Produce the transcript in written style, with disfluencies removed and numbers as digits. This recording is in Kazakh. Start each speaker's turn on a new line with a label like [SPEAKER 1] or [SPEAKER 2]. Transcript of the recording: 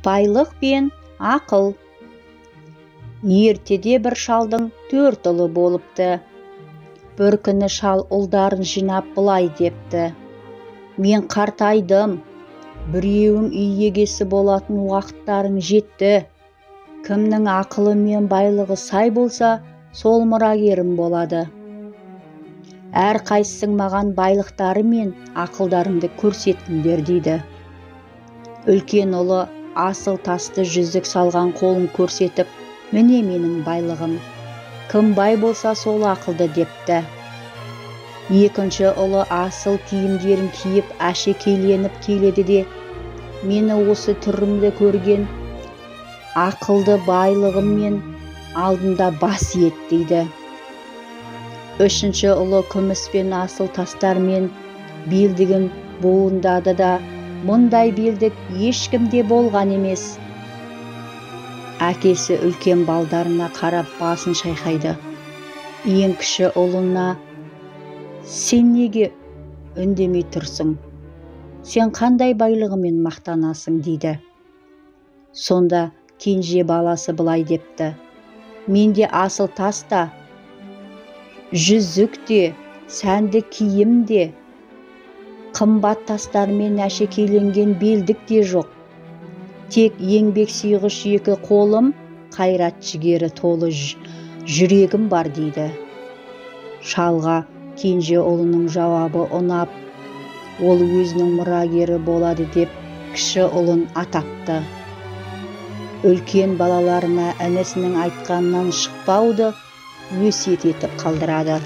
[SPEAKER 1] байлық пен ақыл. Ертеде бір шалдың 4 ұлы болыпты. Бір күні шал ұлдарын жинап былай депті: мен қартайдым, біреуің үй егесі болатын уақыттарың жетті. Кімнің ақылы мен байлығы сай болса, сол мұрагерім болады. Әрқайсың маған байлықтары мен ақылдарыңды көрсетіңдер дейді. Үлкен ұлы асыл тасты жүзік салған қолын көрсетіп, міне менің байлығым. Кім бай болса сол ақылды депті. Екінші ұлы асыл киімдерін киіп әшекейленіп келеді де, мені осы түрімді көрген ақылды байлығым мен алдында бас ет дейді. Үшінші ұлы күміс пен асыл тастармен белдігін буындады да, мұндай белдік ешкімде болған емес. Әкесі үлкен балдарына қарап басын шайқайды. Ең кіші ұлына: сен неге үндемей тұрсың? Сен қандай байлығымен мақтанасың дейді. Сонда кенже баласы былай депті: менде асыл тас та, жүзік те, сәнді киім де, қымбат тастармен әшекейленген белдік те жоқ. Тек еңбек сүйгіш 2 қолым, қайрат жігері толы жүрегім бар дейді. Шалға кенже ұлының жауабы ұнап, ол өзінің мұрагері болады деп кіші ұлын атапты. Үлкен балаларына інісінің айтқанынан шықпауды өсиет етіп қалдырады.